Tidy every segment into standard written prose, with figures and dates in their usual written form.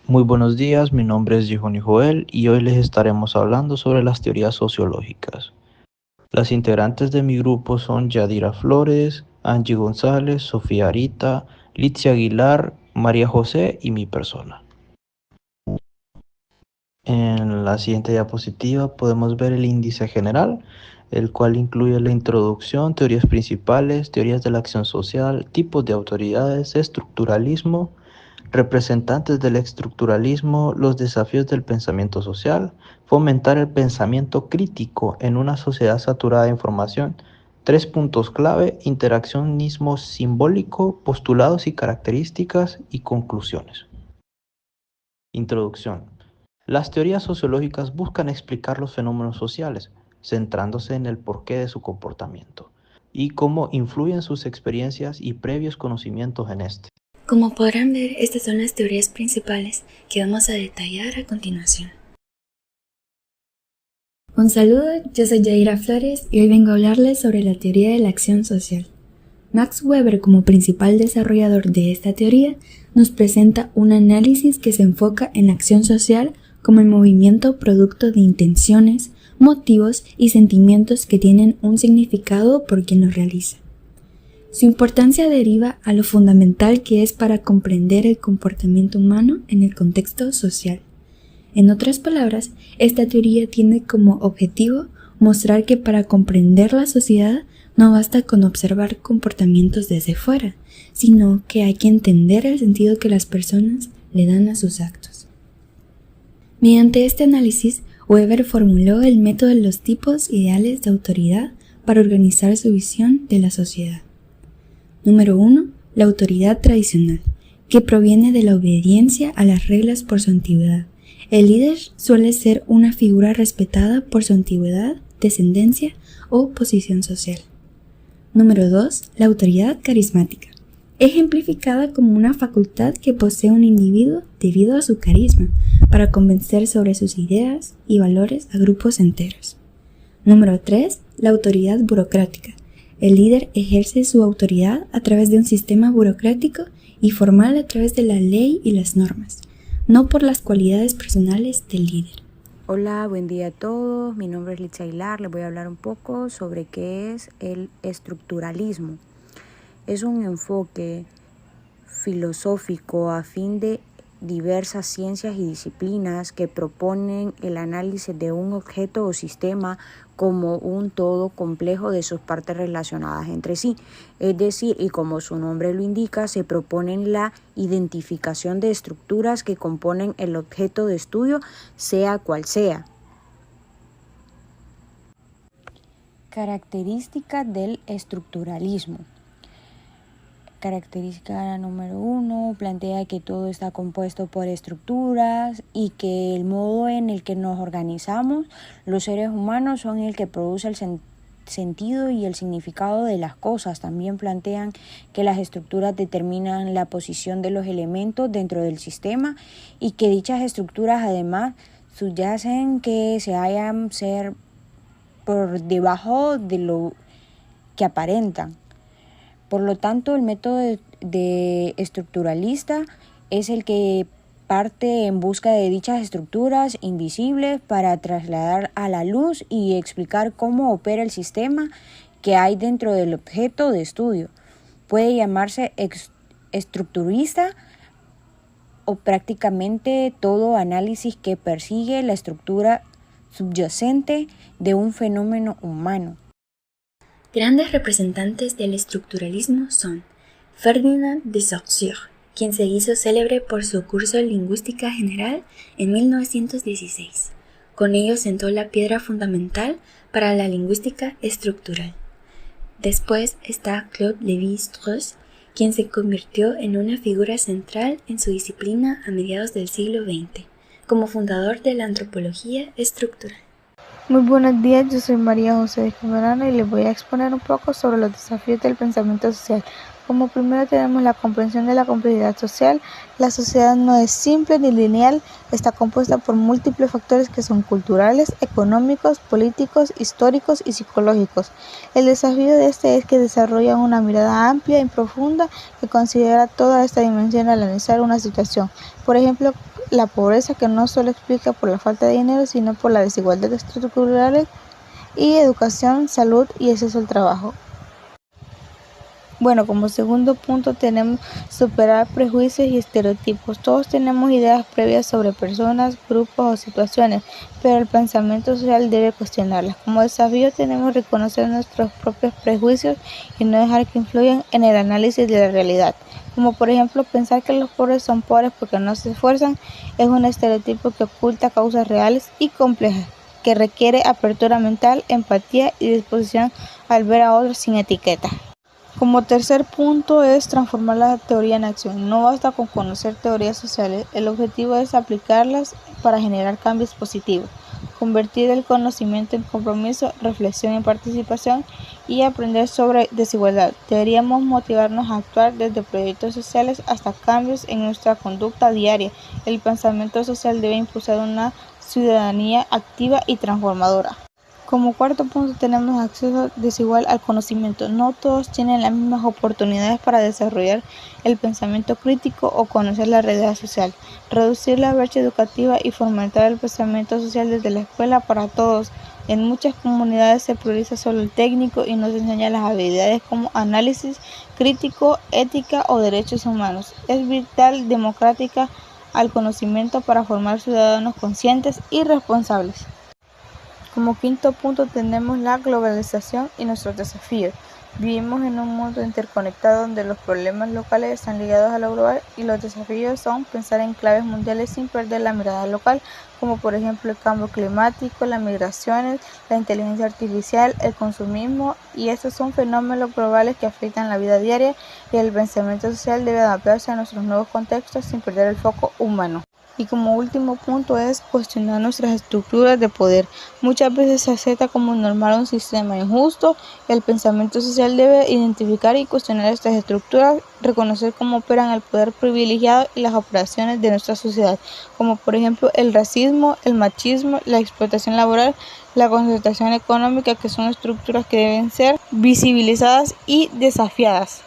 Muy buenos días, mi nombre es Gijón Joel y hoy les estaremos hablando sobre las teorías sociológicas. Las integrantes de mi grupo son Yadira Flores, Angie González, Sofía Arita, Litzia Aguilar, María José y mi persona. En la siguiente diapositiva podemos ver el índice general, el cual incluye la introducción, teorías principales, teorías de la acción social, tipos de autoridades, estructuralismo, representantes del estructuralismo, los desafíos del pensamiento social, fomentar el pensamiento crítico en una sociedad saturada de información, 3 puntos clave, interaccionismo simbólico, postulados y características y conclusiones. Introducción. Las teorías sociológicas buscan explicar los fenómenos sociales, centrándose en el porqué de su comportamiento y cómo influyen sus experiencias y previos conocimientos en este. Como podrán ver, estas son las teorías principales que vamos a detallar a continuación. Un saludo, yo soy Yadira Flores y hoy vengo a hablarles sobre la teoría de la acción social. Max Weber, como principal desarrollador de esta teoría, nos presenta un análisis que se enfoca en la acción social como el movimiento producto de intenciones, motivos y sentimientos que tienen un significado por quien los realiza. Su importancia deriva a lo fundamental que es para comprender el comportamiento humano en el contexto social. En otras palabras, esta teoría tiene como objetivo mostrar que para comprender la sociedad no basta con observar comportamientos desde fuera, sino que hay que entender el sentido que las personas le dan a sus actos. Mediante este análisis, Weber formuló el método de los tipos ideales de autoridad para organizar su visión de la sociedad. Número 1. La autoridad tradicional, que proviene de la obediencia a las reglas por su antigüedad. El líder suele ser una figura respetada por su antigüedad, descendencia o posición social. Número 2. La autoridad carismática, ejemplificada como una facultad que posee un individuo debido a su carisma para convencer sobre sus ideas y valores a grupos enteros. Número 3. La autoridad burocrática. El líder ejerce su autoridad a través de un sistema burocrático y formal a través de la ley y las normas, no por las cualidades personales del líder. Hola, buen día a todos. Mi nombre es Litzia Aguilar. Les voy a hablar un poco sobre qué es el estructuralismo. Es un enfoque filosófico a fin de diversas ciencias y disciplinas que proponen el análisis de un objeto o sistema como un todo complejo de sus partes relacionadas entre sí. Es decir, y como su nombre lo indica, se proponen la identificación de estructuras que componen el objeto de estudio, sea cual sea. Características del estructuralismo. Característica número 1, plantea que todo está compuesto por estructuras y que el modo en el que nos organizamos, los seres humanos, son el que produce el sentido y el significado de las cosas. También plantean que las estructuras determinan la posición de los elementos dentro del sistema y que dichas estructuras además subyacen que se hallan ser por debajo de lo que aparentan. Por lo tanto, el método de estructuralista es el que parte en busca de dichas estructuras invisibles para trasladar a la luz y explicar cómo opera el sistema que hay dentro del objeto de estudio. Puede llamarse estructurista o prácticamente todo análisis que persigue la estructura subyacente de un fenómeno humano. Grandes representantes del estructuralismo son Ferdinand de Saussure, quien se hizo célebre por su curso de Lingüística General en 1916. Con ello sentó la piedra fundamental para la lingüística estructural. Después está Claude Lévi-Strauss, quien se convirtió en una figura central en su disciplina a mediados del siglo XX, como fundador de la antropología estructural. Muy buenos días, yo soy María José de Camarano y les voy a exponer un poco sobre los desafíos del pensamiento social. Como primero tenemos la comprensión de la complejidad social. La sociedad no es simple ni lineal, está compuesta por múltiples factores que son culturales, económicos, políticos, históricos y psicológicos. El desafío de este es que desarrollan una mirada amplia y profunda que considera toda esta dimensión al analizar una situación. Por ejemplo, la pobreza, que no solo explica por la falta de dinero, sino por la desigualdad estructural, y educación, salud y acceso al trabajo. Bueno, como segundo punto tenemos superar prejuicios y estereotipos. Todos tenemos ideas previas sobre personas, grupos o situaciones, pero el pensamiento social debe cuestionarlas. Como desafío tenemos reconocer nuestros propios prejuicios y no dejar que influyan en el análisis de la realidad. Como por ejemplo pensar que los pobres son pobres porque no se esfuerzan, es un estereotipo que oculta causas reales y complejas, que requiere apertura mental, empatía y disposición al ver a otros sin etiqueta. Como tercer punto es transformar la teoría en acción. No basta con conocer teorías sociales, el objetivo es aplicarlas para generar cambios positivos, convertir el conocimiento en compromiso, reflexión en participación y aprender sobre desigualdad. Deberíamos motivarnos a actuar desde proyectos sociales hasta cambios en nuestra conducta diaria. El pensamiento social debe impulsar una ciudadanía activa y transformadora. Como cuarto punto tenemos acceso desigual al conocimiento. No todos tienen las mismas oportunidades para desarrollar el pensamiento crítico o conocer la realidad social. Reducir la brecha educativa y fomentar el pensamiento social desde la escuela para todos. En muchas comunidades se prioriza solo el técnico y no se enseña las habilidades como análisis crítico, ética o derechos humanos. Es vital democrática al conocimiento para formar ciudadanos conscientes y responsables. Como quinto punto tenemos la globalización y nuestros desafíos. Vivimos en un mundo interconectado donde los problemas locales están ligados a lo global y los desafíos son pensar en claves mundiales sin perder la mirada local, como por ejemplo el cambio climático, las migraciones, la inteligencia artificial, el consumismo, y estos son fenómenos globales que afectan la vida diaria y el pensamiento social debe adaptarse a nuestros nuevos contextos sin perder el foco humano. Y como último punto es cuestionar nuestras estructuras de poder. Muchas veces se acepta como normal un sistema injusto. El pensamiento social debe identificar y cuestionar estas estructuras, reconocer cómo operan el poder privilegiado y las operaciones de nuestra sociedad, como por ejemplo el racismo, el machismo, la explotación laboral, la concentración económica, que son estructuras que deben ser visibilizadas y desafiadas.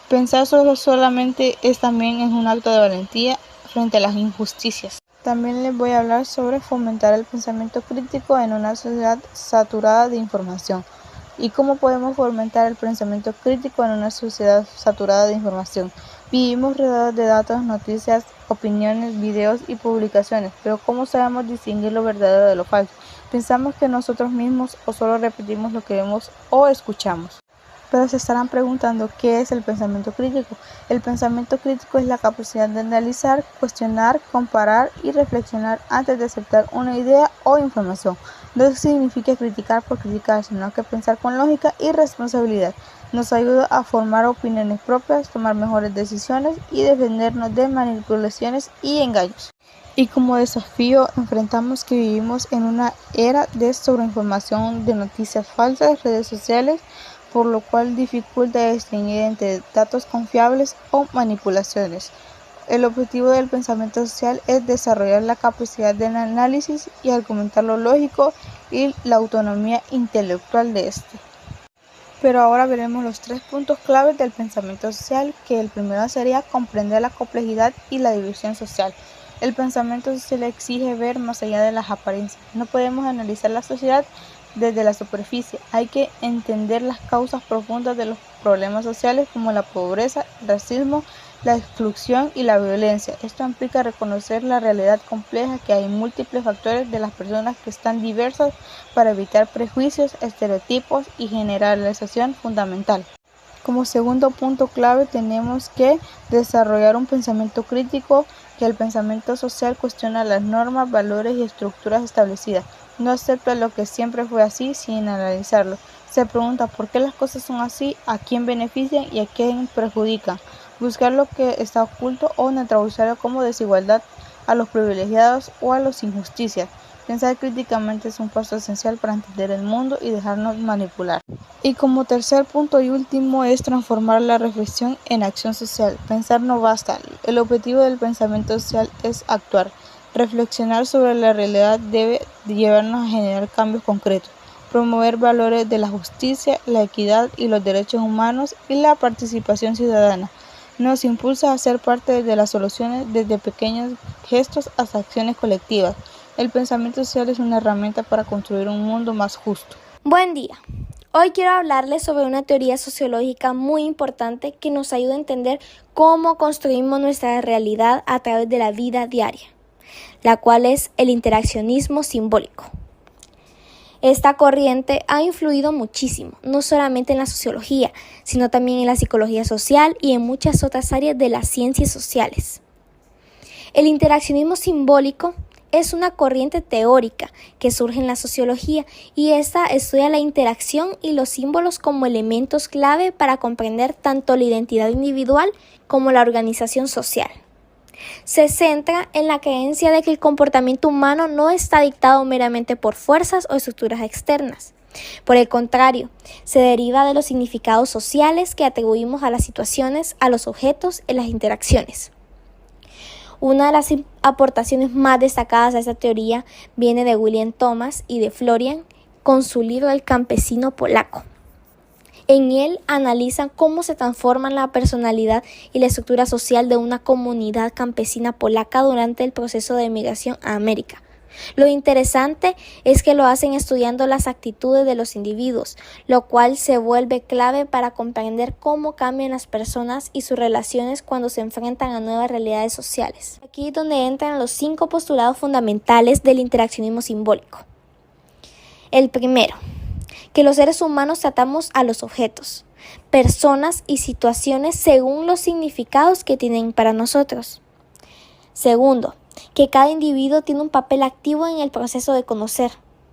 Pensar solamente también es un acto de valentía frente a las injusticias. También les voy a hablar sobre fomentar el pensamiento crítico en una sociedad saturada de información. ¿Y cómo podemos fomentar el pensamiento crítico en una sociedad saturada de información? Vivimos rodeados de datos, noticias, opiniones, videos y publicaciones, pero ¿cómo sabemos distinguir lo verdadero de lo falso? Pensamos que nosotros mismos o solo repetimos lo que vemos o escuchamos. Pero se estarán preguntando ¿qué es el pensamiento crítico? El pensamiento crítico es la capacidad de analizar, cuestionar, comparar y reflexionar antes de aceptar una idea o información. No significa criticar por criticar, sino que pensar con lógica y responsabilidad. Nos ayuda a formar opiniones propias, tomar mejores decisiones y defendernos de manipulaciones y engaños. Y como desafío enfrentamos que vivimos en una era de sobreinformación, de noticias falsas, redes sociales, por lo cual dificulta distinguir entre datos confiables o manipulaciones. El objetivo del pensamiento social es desarrollar la capacidad de análisis y argumentar lo lógico y la autonomía intelectual de este. Pero ahora veremos los 3 puntos claves del pensamiento social, que el primero sería comprender la complejidad y la división social. El pensamiento social exige ver más allá de las apariencias. No podemos analizar la sociedad desde la superficie. Hay que entender las causas profundas de los problemas sociales como la pobreza, el racismo, la exclusión y la violencia. Esto implica reconocer la realidad compleja, que hay múltiples factores de las personas que están diversas para evitar prejuicios, estereotipos y generalización fundamental. Como segundo punto clave tenemos que desarrollar un pensamiento crítico, que el pensamiento social cuestiona las normas, valores y estructuras establecidas. No acepta lo que siempre fue así sin analizarlo. Se pregunta por qué las cosas son así, a quién benefician y a quién perjudican. Buscar lo que está oculto o neutralizarlo como desigualdad a los privilegiados o a las injusticias. Pensar críticamente es un paso esencial para entender el mundo y dejarnos manipular. Y como tercer punto y último es transformar la reflexión en acción social. Pensar no basta. El objetivo del pensamiento social es actuar. Reflexionar sobre la realidad debe llevarnos a generar cambios concretos. Promover valores de la justicia, la equidad y los derechos humanos y la participación ciudadana. nos impulsa a ser parte de las soluciones desde pequeños gestos hasta acciones colectivas. El pensamiento social es una herramienta para construir un mundo más justo. Buen día. Hoy quiero hablarles sobre una teoría sociológica muy importante que nos ayuda a entender cómo construimos nuestra realidad a través de la vida diaria, la cual es el interaccionismo simbólico. Esta corriente ha influido muchísimo, no solamente en la sociología, sino también en la psicología social y en muchas otras áreas de las ciencias sociales. El interaccionismo simbólico es una corriente teórica que surge en la sociología y esta estudia la interacción y los símbolos como elementos clave para comprender tanto la identidad individual como la organización social. Se centra en la creencia de que el comportamiento humano no está dictado meramente por fuerzas o estructuras externas. Por el contrario, se deriva de los significados sociales que atribuimos a las situaciones, a los objetos y las interacciones. Una de las aportaciones más destacadas a esta teoría viene de William Thomas y de Florian con su libro El campesino polaco. En él analizan cómo se transforman la personalidad y la estructura social de una comunidad campesina polaca durante el proceso de migración a América. Lo interesante es que lo hacen estudiando las actitudes de los individuos, lo cual se vuelve clave para comprender cómo cambian las personas y sus relaciones cuando se enfrentan a nuevas realidades sociales. Aquí es donde entran los 5 postulados fundamentales del interaccionismo simbólico. El primero, que los seres humanos tratamos a los objetos, personas y situaciones según los significados que tienen para nosotros. Segundo, que cada individuo tiene un papel activo en el proceso de conocer.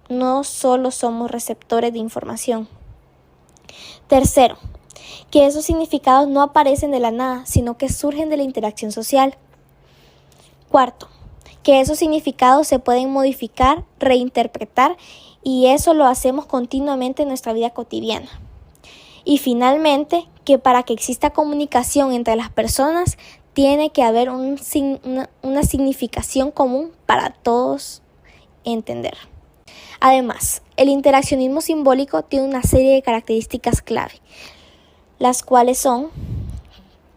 No solo somos receptores de información. Tercero, que esos significados no aparecen de la nada, sino que surgen de la interacción social. Cuarto, que esos significados se pueden modificar, reinterpretar, y eso lo hacemos continuamente en nuestra vida cotidiana. Y finalmente, que para que exista comunicación entre las personas, tiene que haber una significación común para todos entender. Además, el interaccionismo simbólico tiene una serie de características clave, las cuales son,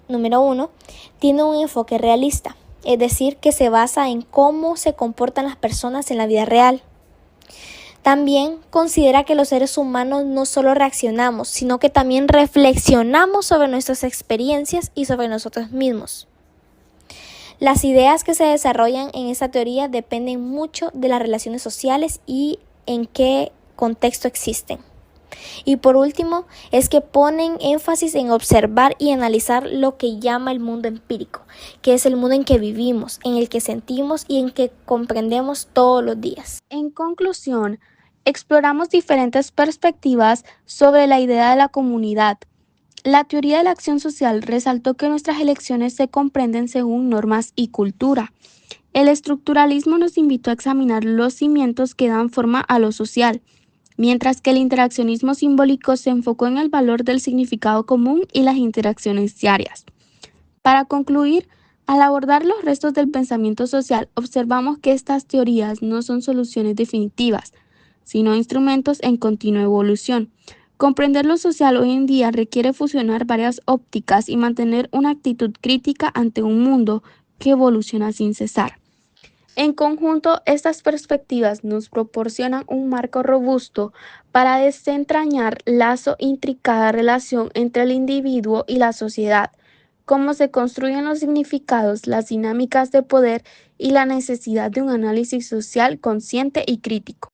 número 1, tiene un enfoque realista, es decir, que se basa en cómo se comportan las personas en la vida real. También considera que los seres humanos no solo reaccionamos, sino que también reflexionamos sobre nuestras experiencias y sobre nosotros mismos. Las ideas que se desarrollan en esta teoría dependen mucho de las relaciones sociales y en qué contexto existen. Y por último, es que ponen énfasis en observar y analizar lo que llama el mundo empírico, que es el mundo en que vivimos, en el que sentimos y en que comprendemos todos los días. En conclusión, exploramos diferentes perspectivas sobre la idea de la comunidad. La teoría de la acción social resaltó que nuestras elecciones se comprenden según normas y cultura. El estructuralismo nos invitó a examinar los cimientos que dan forma a lo social, mientras que el interaccionismo simbólico se enfocó en el valor del significado común y las interacciones diarias. Para concluir, al abordar los restos del pensamiento social, observamos que estas teorías no son soluciones definitivas, sino instrumentos en continua evolución. Comprender lo social hoy en día requiere fusionar varias ópticas y mantener una actitud crítica ante un mundo que evoluciona sin cesar. En conjunto, estas perspectivas nos proporcionan un marco robusto para desentrañar la intricada relación entre el individuo y la sociedad, cómo se construyen los significados, las dinámicas de poder y la necesidad de un análisis social consciente y crítico.